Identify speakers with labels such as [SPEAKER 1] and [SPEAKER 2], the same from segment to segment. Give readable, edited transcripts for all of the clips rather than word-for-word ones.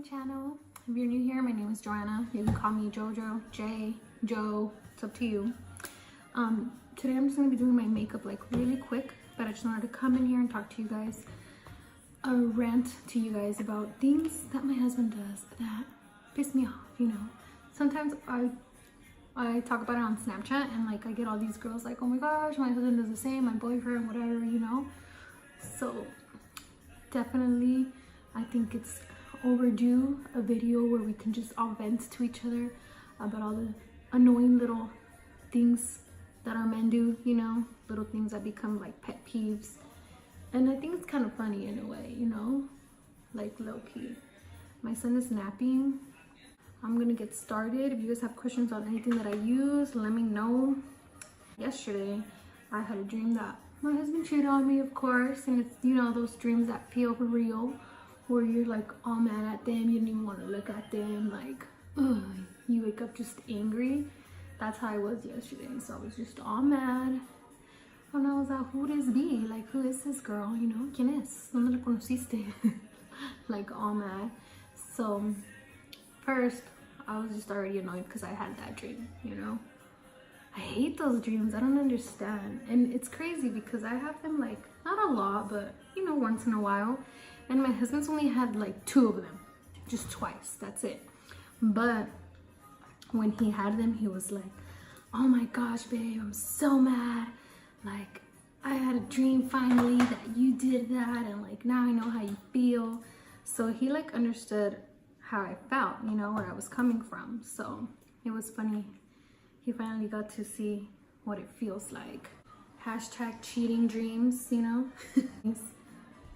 [SPEAKER 1] channel. If you're new here, my name is Joanna. You can call me Jojo, Jay, Joe, it's up to you. Today I'm just gonna be doing my makeup like really quick, but I just wanted to come in here and talk to you guys, rant to you guys about things that my husband does that piss me off, you know. Sometimes I talk about it on Snapchat and like I get all these girls like, oh my gosh, my husband does the same, my boyfriend, whatever, you know. So definitely I think it's overdue a video where we can just all vent to each other about all the annoying little things that our men do, you know, little things that become like pet peeves. And I think it's kind of funny in a way, you know, like low-key. My son is napping. I'm gonna get started. If you guys have questions on anything that I use, let me know. Yesterday I had a dream that my husband cheated on me, of course, and it's, you know, those dreams that feel real, where you're like all mad at them, you don't even want to look at them, like, ugh, you wake up just angry. That's how I was yesterday. So I was just all mad, and I was like, who this be? Like, who is this girl? You know, ¿quién es? ¿Dónde la conociste? Like, all mad. So first, I was just already annoyed because I had that dream, you know. I hate those dreams. I don't understand. And it's crazy because I have them like, not a lot, but you know, once in a while. And my husband's only had like 2 of them, just twice, that's it. But when he had them, he was like, oh my gosh, babe, I'm so mad. Like, I had a dream finally that you did that, and like now I know how you feel. So he like understood how I felt, you know, where I was coming from. So it was funny. He finally got to see what it feels like. Hashtag cheating dreams, you know.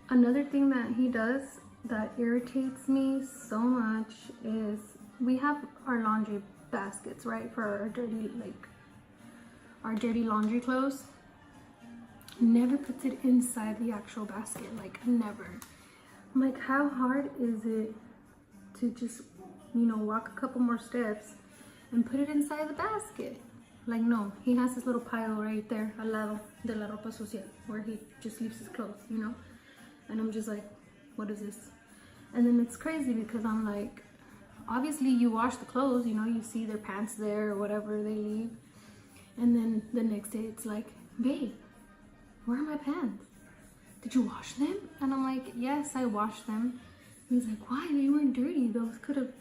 [SPEAKER 1] Another thing that he does that irritates me so much is we have our laundry baskets, right, for our dirty laundry clothes. Never puts it inside the actual basket, like never. I'm like, how hard is it to just, you know, walk a couple more steps and put it inside the basket? Like, no, he has this little pile right there al lado de la ropa sucia where he just leaves his clothes, you know. And I'm just like, what is this? And then it's crazy because I'm like, obviously you wash the clothes, you know, you see their pants there or whatever they leave. And then the next day it's like, babe, where are my pants? Did you wash them? And I'm like, yes, I washed them. And he's like, why? They weren't dirty. Those could have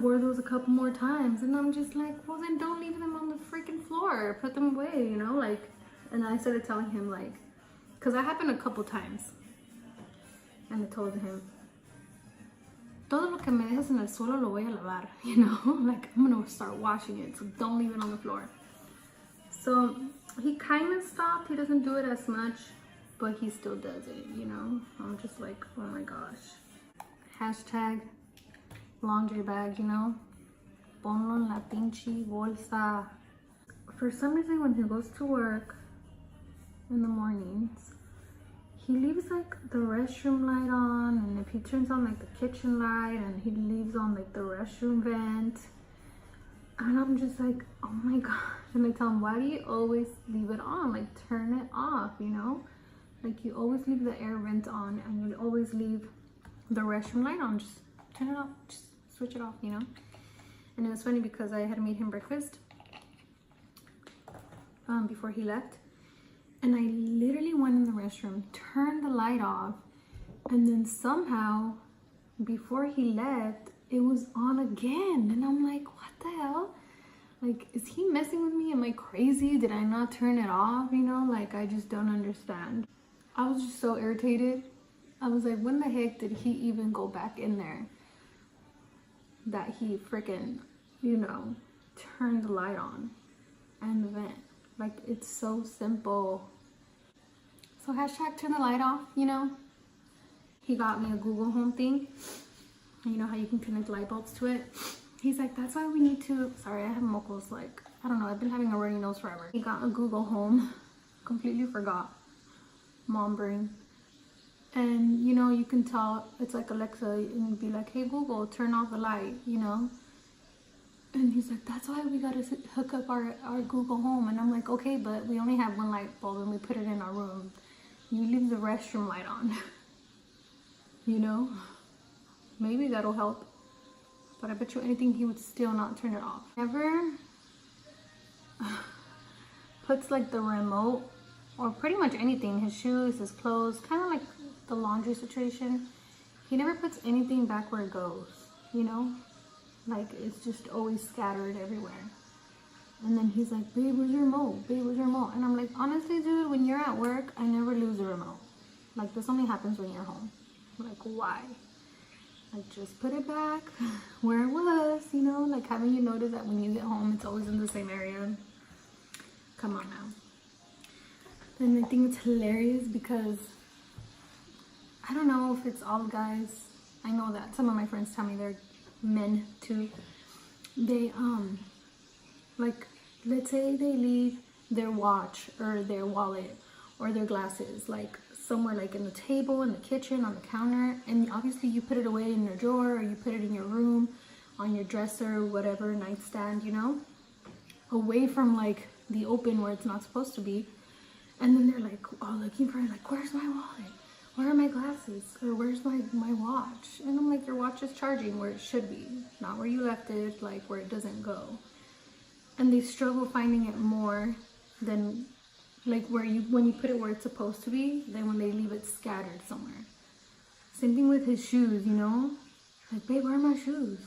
[SPEAKER 1] wore those a couple more times. And I'm just like, well, then don't leave them on the freaking floor. Put them away, you know, like. And I started telling him, like, because that happened a couple times. And I told him, todo lo que me dejes en el suelo lo voy a lavar, you know, like I'm gonna start washing it, so don't leave it on the floor. So he kind of stopped. He doesn't do it as much, but he still does it, you know. I'm just like, oh my gosh. Hashtag laundry bag, you know. Ponlo en la pinche bolsa. For some reason, when he goes to work in the mornings, he leaves like the restroom light on, and if he turns on like the kitchen light, and he leaves on like the restroom vent, and I'm just like, oh my gosh. And I tell him, why do you always leave it on? Like, turn it off, you know. Like, you always leave the air vent on, and you always leave the restroom light on. Just turn it off, just switch it off, you know. And it was funny because I had made him breakfast before he left. And I literally went in the restroom, turned the light off, and then somehow, before he left, it was on again. And I'm like, what the hell? Like, is he messing with me? Am I crazy? Did I not turn it off? You know, like, I just don't understand. I was just so irritated. I was like, when the heck did he even go back in there? That he freaking, you know, turned the light on and the vent. Like, it's so simple. So hashtag turn the light off, you know. He got me a Google Home thing. You know how you can connect light bulbs to it? He's like, that's why we need to, sorry, I have mocos, like, I don't know, I've been having a runny nose forever. He got a Google Home, completely forgot, mom brain. And you know, you can tell, it's like Alexa, and you'd be like, hey Google, turn off the light, you know. And he's like, that's why we gotta hook up our Google Home. And I'm like, okay, but we only have one light bulb and we put it in our room. You leave the restroom light on, you know? maybe that'll help. But I bet you anything he would still not turn it off. Never puts like the remote or pretty much anything, his shoes, his clothes, kind of like the laundry situation. He never puts anything back where it goes, you know? Like it's just always scattered everywhere. And then he's like, babe, where's your remote? Babe, where's your remote? And I'm like, honestly, dude, when you're at work, I never lose a remote. Like this only happens when you're home. Like why? Like just put it back where it was, you know? Like haven't you noticed that when you get home, it's always in the same area? Come on now. And I think it's hilarious because I don't know if it's all guys. I know that some of my friends tell me they're men too. They like let's say they leave their watch or their wallet or their glasses like somewhere like in the table, in the kitchen, on the counter, and obviously you put it away in your drawer or you put it in your room, on your dresser, whatever, nightstand, you know, away from like the open where it's not supposed to be. And then they're like all looking for it, like, where's my wallet? Where are my glasses? Or where's my watch? And I'm like, your watch is charging where it should be, not where you left it, like where it doesn't go. And they struggle finding it more than like when you put it where it's supposed to be, than when they leave it scattered somewhere. Same thing with his shoes, you know? Like, babe, where are my shoes?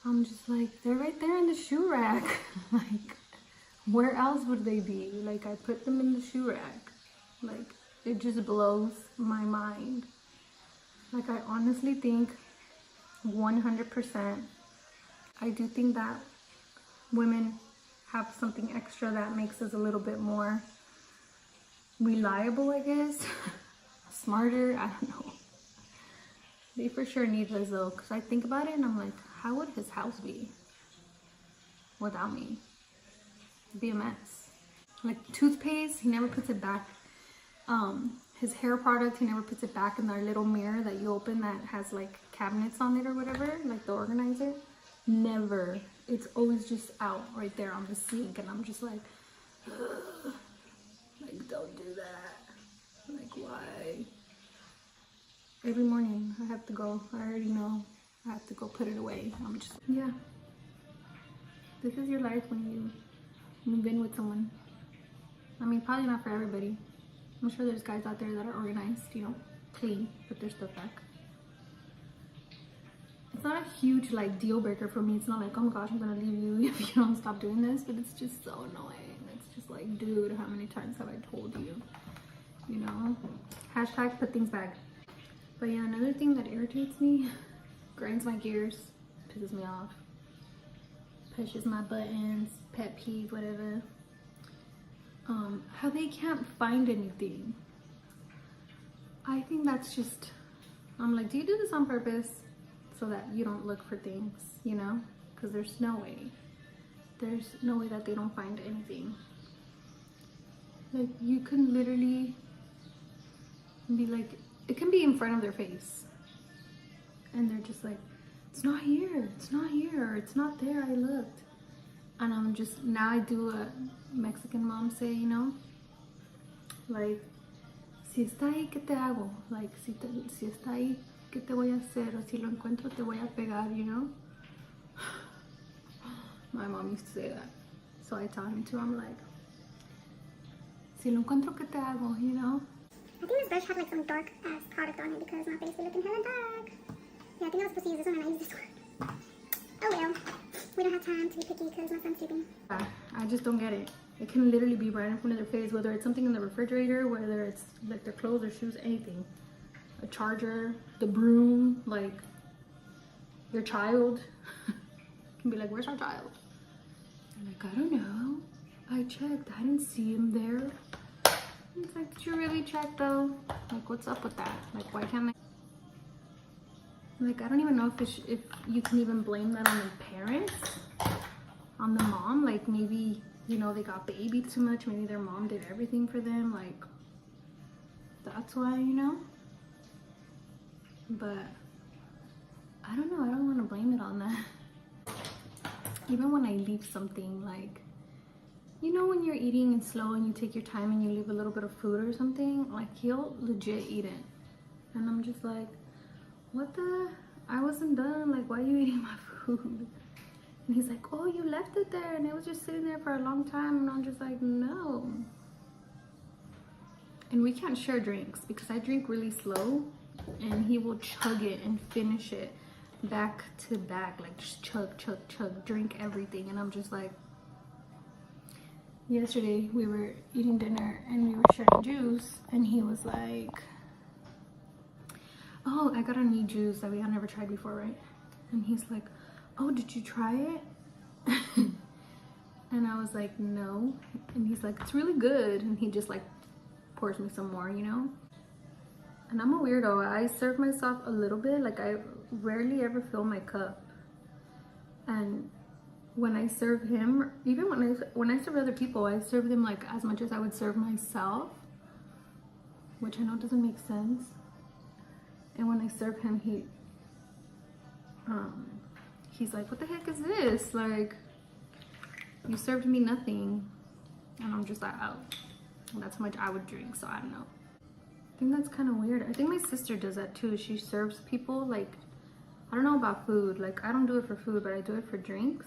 [SPEAKER 1] I'm just like, they're right there in the shoe rack. Like, where else would they be? Like, I put them in the shoe rack. Like, it just blows my mind. Like, I honestly think 100%, I do think that women have something extra that makes us a little bit more reliable, I guess. Smarter, I don't know. They for sure need us though, because I think about it and I'm like, how would his house be without me? It'd be a mess. Like toothpaste, he never puts it back. His hair product, he never puts it back in our little mirror that you open that has like cabinets on it or whatever, like the organizer. Never. It's always just out right there on the sink, and I'm just like, ugh. Like, don't do that. Like, why? Every morning I have to go. I already know I have to go put it away. I'm just, yeah. This is your life when you move in with someone. I mean, probably not for everybody. I'm sure there's guys out there that are organized, you know, clean, put their stuff back. It's not a huge like deal breaker for me. It's not like, oh my gosh, I'm gonna leave you if you don't stop doing this, but it's just so annoying. It's just like, dude, how many times have I told you? You know? Hashtag put things back. But yeah, another thing that irritates me, grinds my gears, pisses me off, pushes my buttons, pet peeve, whatever. How they can't find anything. I think that's just, I'm like, do you do this on purpose so that you don't look for things, you know? Because there's no way that they don't find anything. Like, you can literally be like, it can be in front of their face and they're just like, it's not here, it's not here, it's not there, I looked. And I'm just, now I do a Mexican mom say, you know, like, si está ahí, ¿qué te hago? Like, si está ahí, ¿qué te voy a hacer? O si lo encuentro, te voy a pegar, you know? My mom used to say that. So I tell him too, I'm like, si lo encuentro, ¿qué te hago? You know?
[SPEAKER 2] I think this brush had like some dark ass product on it because my face was looking hella dark. Yeah, I think I was supposed to use this one and I used this one. Oh well. We don't have time to be picky because my son's sleeping.
[SPEAKER 1] Yeah, I just don't get it. It can literally be right in front of their face, whether it's something in the refrigerator, whether it's like their clothes or shoes, anything. A charger, the broom, like their child. Can be like, where's our child? I'm like, I don't know. I checked. I didn't see him there. It's like, did you really check though? Like, what's up with that? Like, why can't I? Like, I don't even know if you can even blame that on the parents, on the mom. Like, maybe, you know, they got babied too much. Maybe their mom did everything for them. Like, that's why, you know? But I don't know. I don't want to blame it on that. Even when I leave something, like, you know, when you're eating and slow and you take your time and you leave a little bit of food or something, like, he'll legit eat it. And I'm just like, what the? I wasn't done. Like, why are you eating my food? And he's like, oh, you left it there and it was just sitting there for a long time. And I'm just like, no. And we can't share drinks because I drink really slow and he will chug it and finish it back to back, like just chug, chug, chug, drink everything. And I'm just like, yesterday we were eating dinner and we were sharing juice and he was like, oh, I got a new juice that we had never tried before, right? And he's like, oh, did you try it? And I was like, no. And he's like, it's really good. And he just like pours me some more, you know? And I'm a weirdo. I serve myself a little bit. Like, I rarely ever fill my cup. And when I serve him, even when I serve other people, I serve them like as much as I would serve myself, which I know doesn't make sense. And when I serve him, he's like, what the heck is this? Like, you served me nothing. And I'm just like, oh, that's how much I would drink, so I don't know. I think that's kind of weird. I think my sister does that too. She serves people, like, I don't know about food. Like, I don't do it for food, but I do it for drinks.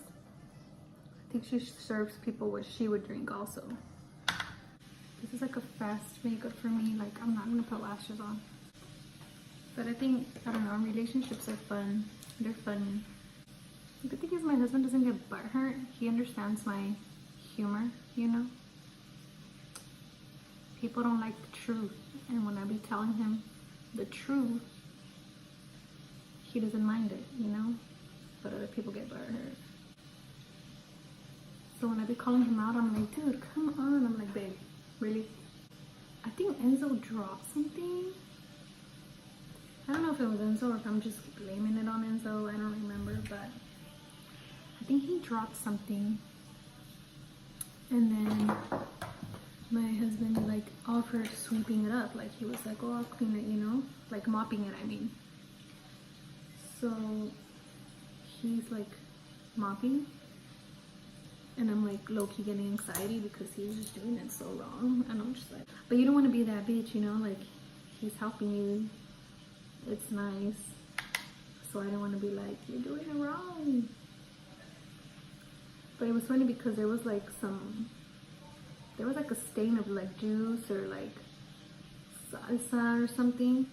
[SPEAKER 1] I think she serves people what she would drink also. This is like a fast makeup for me. Like, I'm not gonna put lashes on. But I think, I don't know, relationships are fun. They're funny. The good thing is my husband doesn't get butthurt. He understands my humor, you know? People don't like the truth. And when I be telling him the truth, he doesn't mind it, you know? But other people get butthurt. So when I be calling him out, I'm like, dude, come on. I'm like, babe, really? I think Enzo dropped something. I don't know if it was Enzo or if I'm just blaming it on Enzo. I don't remember, but I think he dropped something. And then my husband like offered sweeping it up. Like, he was like, oh, I'll clean it, you know? Like mopping it, I mean. So he's like mopping. And I'm like low-key getting anxiety because he was just doing it so wrong. And I'm just like, but you don't want to be that bitch, you know? Like, he's helping you. It's nice. So I don't want to be like, you're doing it wrong. But it was funny because there was like a stain of like juice or like salsa or something.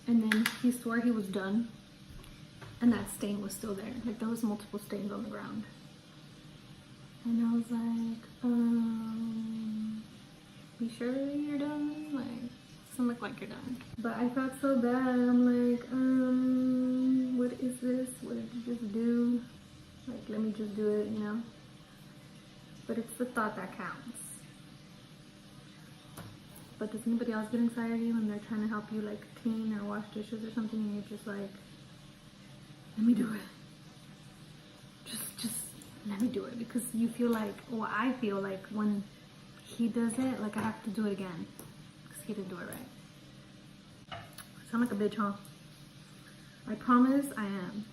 [SPEAKER 1] And then he swore he was done. And that stain was still there. Like, there was multiple stains on the ground. And I was like, you sure you're done? Like, doesn't look like you're done. But I felt so bad. I'm like, what is this? What did you just do? Like, let me just do it, you know? But it's the thought that counts. But does anybody else get anxiety when they're trying to help you like clean or wash dishes or something and you're just like, let me do it. Just let me do it. Because you feel like, well, I feel like when he does it, like I have to do it again. Because he didn't do it right. I sound like a bitch, huh? I promise I am.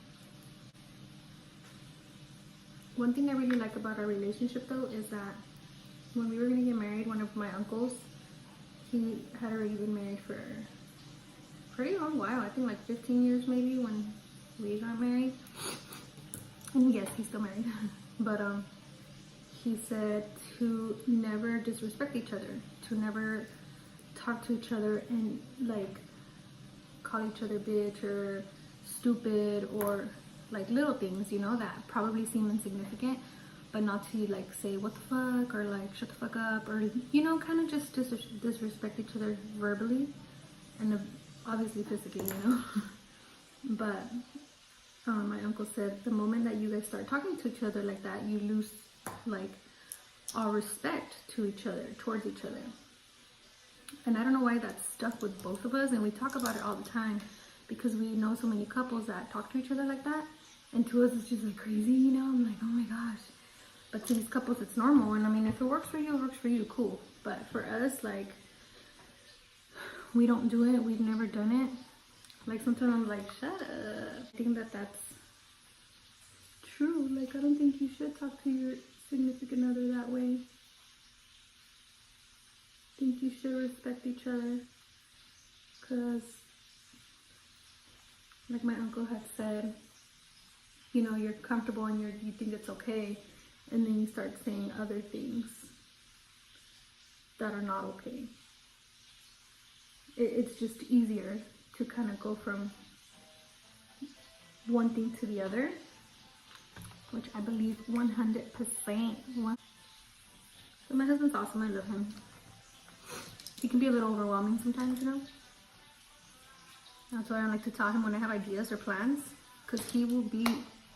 [SPEAKER 1] One thing I really like about our relationship though is that when we were gonna get married, one of my uncles, he had already been married for a pretty long while. I think like 15 years maybe when we got married. And yes, he's still married. But he said to never disrespect each other, to never talk to each other and like call each other bitch or stupid or like little things, you know, that probably seem insignificant, but not to like say what the fuck or like shut the fuck up or, you know, kind of just disrespect each other verbally and obviously physically, you know. But my uncle said the moment that you guys start talking to each other like that, you lose like all respect to each other, towards each other. And I don't know why that's stuck with both of us, and we talk about it all the time because we know so many couples that talk to each other like that, and to us it's just like crazy, you know. I'm like, oh my gosh. But to these couples it's normal, and I mean, if it works for you, it works for you, cool. But for us, like, we don't do it, we've never done it. Like, sometimes I'm like, shut up. I think that that's true. Like, I don't think you should talk to your significant other that way. I think you should respect each other, because like my uncle had said, you know, you're comfortable and you think it's okay, and then you start saying other things that are not okay. It's just easier to kind of go from one thing to the other, which I believe 100%. So my husband's awesome, I love him. He can be a little overwhelming sometimes, you know. That's why I like to tell him when I have ideas or plans, because he will be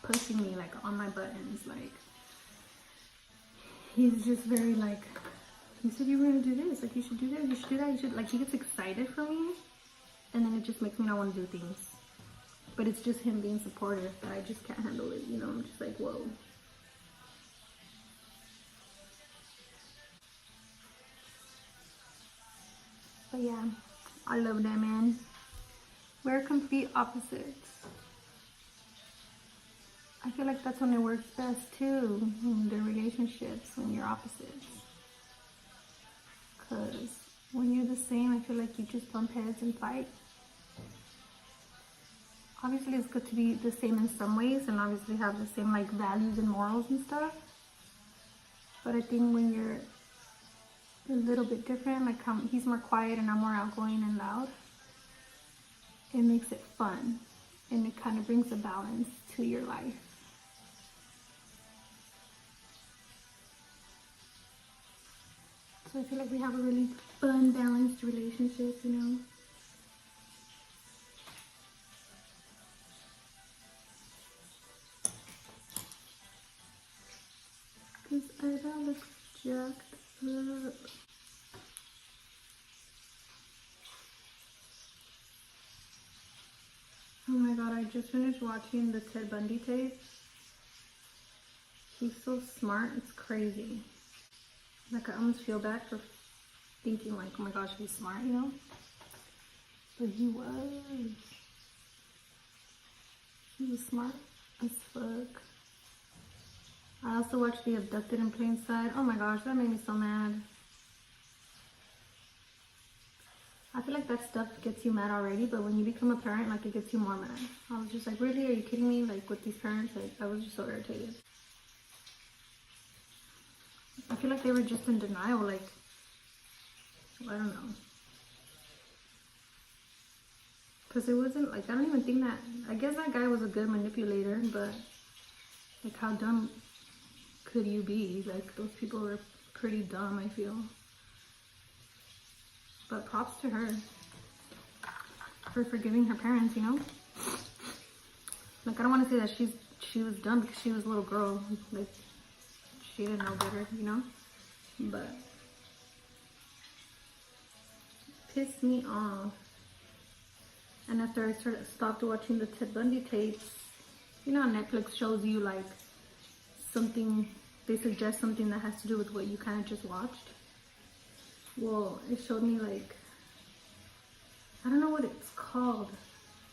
[SPEAKER 1] pushing me like on my buttons. Like, he's just very like, you said you were gonna do this, like you should do this, you should do that, you should, like, he gets excited for me, and then it just makes me not want to do things. But it's just him being supportive that I just can't handle it, you know. I'm just like, whoa. But yeah, I love that, man. We're complete opposites. I feel like that's when it works best too, in the relationships, when you're opposites. Because when you're the same, I feel like you just bump heads and fight. Obviously, it's good to be the same in some ways and obviously have the same like values and morals and stuff. But I think when you're a little bit different, like he's more quiet and I'm more outgoing and loud, it makes it fun and it kind of brings a balance to your life. So I feel like we have a really fun, balanced relationship, you know. His eyebrow looks jacked up. Oh my god, I just finished watching the Ted Bundy tapes. He's so smart, it's crazy. Like, I almost feel bad for thinking like, oh my gosh, he's smart, you know? But he was. He was smart as fuck. I also watched The Abducted in Plain Sight. Oh my gosh, that made me so mad. I feel like that stuff gets you mad already, but when you become a parent, like, it gets you more mad. I was just like, really? Are you kidding me? Like, with these parents, like, I was just so irritated. I feel like they were just in denial, like, I don't know. Because it wasn't, like, I don't even think that, I guess that guy was a good manipulator, but, like, how dumb could you be? Like, those people were pretty dumb, I feel. But props to her for forgiving her parents, you know? Like, I don't want to say that she was dumb because she was a little girl. Like, she didn't know better, you know? But pissed me off. And after I stopped watching the Ted Bundy tapes, you know how Netflix shows you like something, they suggest something that has to do with what you kind of just watched? Well, it showed me like, I don't know what it's called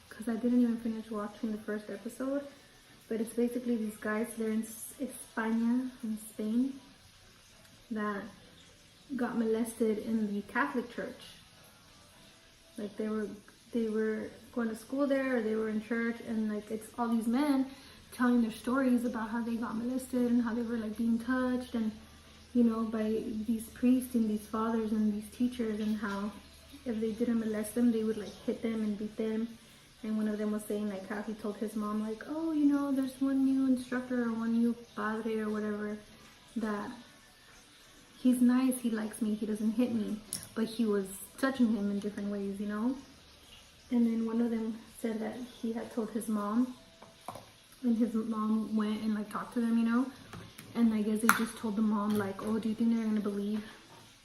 [SPEAKER 1] because I didn't even finish watching the first episode, but it's basically these guys, they're in España, in Spain, that got molested in the Catholic Church. Like they were going to school there, or they were in church, and like it's all these men telling their stories about how they got molested and how they were like being touched, and you know, by these priests and these fathers and these teachers, and how if they didn't molest them, they would like hit them and beat them. And one of them was saying like how he told his mom like, oh, you know, there's one new instructor or one new padre or whatever that he's nice, he likes me, he doesn't hit me, but he was touching him in different ways, you know. And then one of them said that he had told his mom, and his mom went and like talked to them, you know. And I guess they just told the mom like, oh, do you think they're gonna believe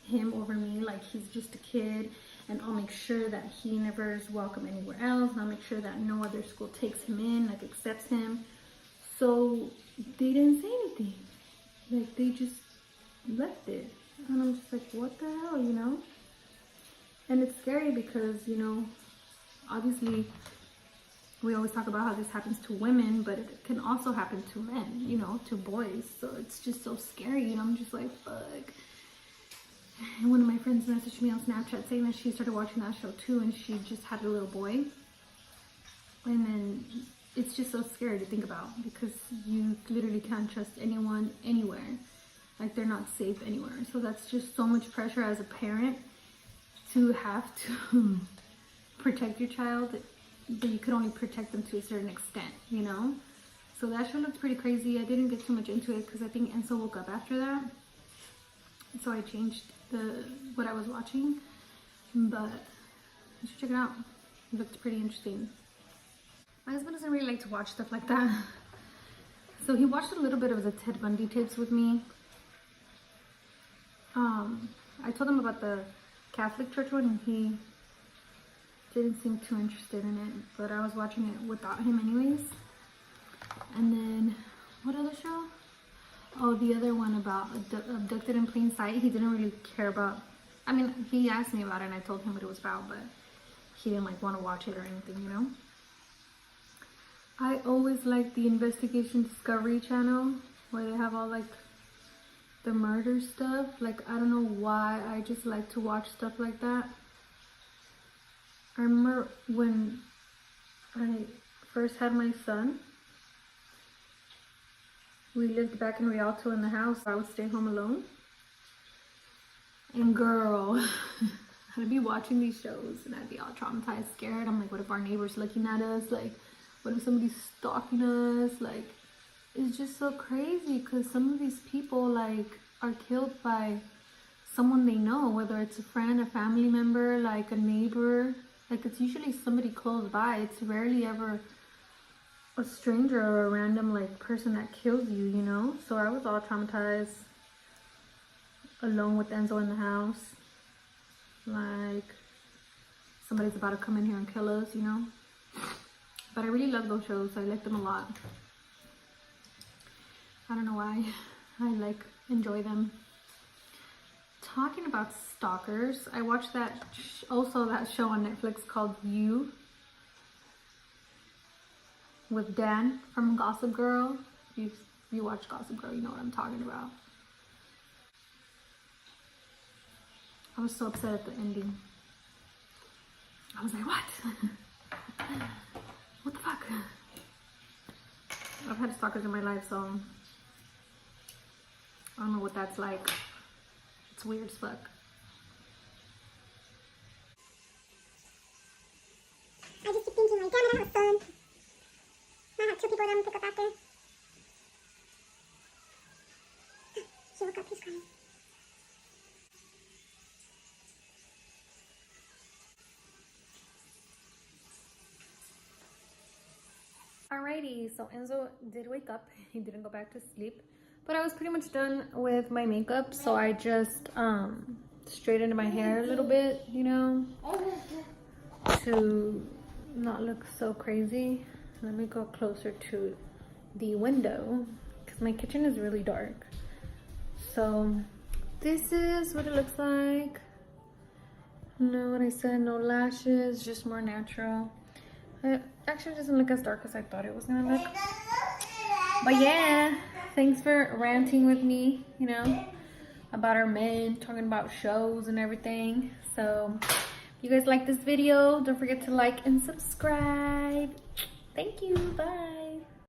[SPEAKER 1] him over me? Like, he's just a kid, and I'll make sure that he never is welcome anywhere else, and I'll make sure that no other school takes him in, like accepts him. So they didn't say anything. Like, they just left it. And I'm just like, what the hell, you know? And it's scary because, you know, obviously we always talk about how this happens to women, but it can also happen to men, you know, to boys. So it's just so scary, and I'm just like, fuck. And one of my friends messaged me on Snapchat saying that she started watching that show too, and she just had a little boy. And then it's just so scary to think about because you literally can't trust anyone anywhere. Like they're not safe anywhere. So that's just so much pressure as a parent to have to protect your child, but you could only protect them to a certain extent, you know? So that show looked pretty crazy. I didn't get too much into it because I think Enzo woke up after that. So I changed what I was watching, but you should check it out. It looked pretty interesting. My husband doesn't really like to watch stuff like that. So he watched a little bit of the Ted Bundy tapes with me. I told him about the Catholic Church one and he didn't seem too interested in it, but I was watching it without him anyways. And then, what other show? Oh, the other one about Abducted in Plain Sight. He didn't really care about, I mean, he asked me about it and I told him what it was about, but he didn't like want to watch it or anything, you know? I always like the Investigation Discovery channel where they have all like the murder stuff. Like, I don't know why, I just like to watch stuff like that. I remember when I first had my son, we lived back in Rialto in the house. I would stay home alone. And girl, I'd be watching these shows and I'd be all traumatized, scared. I'm like, what if our neighbor's looking at us? Like, what if somebody's stalking us? Like, it's just so crazy because some of these people like are killed by someone they know, whether it's a friend, a family member, like a neighbor. Like, it's usually somebody close by. It's rarely ever a stranger or a random like person that kills you, you know? So I was all traumatized, alone with Enzo in the house. Like, somebody's about to come in here and kill us, you know? But I really love those shows. I like them a lot. I don't know why. I enjoy them. Talking about stalkers, I watched that also that show on Netflix called You with Dan from Gossip Girl. If you watch Gossip Girl, you know what I'm talking about. I was so upset at the ending. I was like, what? What the fuck? I've had stalkers in my life, so I don't know what that's like. It's weird as fuck.
[SPEAKER 2] I just keep thinking like, damn it, I have a son. I have 2 people that I'm gonna pick up after. She woke up, he's crying.
[SPEAKER 1] Alrighty, so Enzo did wake up. He didn't go back to sleep. But I was pretty much done with my makeup, so I just straightened my hair a little bit, you know, to not look so crazy. Let me go closer to the window because my kitchen is really dark. So this is what it looks like. No, what I said, no lashes, just more natural. It actually doesn't look as dark as I thought it was gonna look. But yeah, thanks for ranting with me, you know, about our men, talking about shows and everything. So if you guys like this video, don't forget to like and subscribe. Thank you. Bye.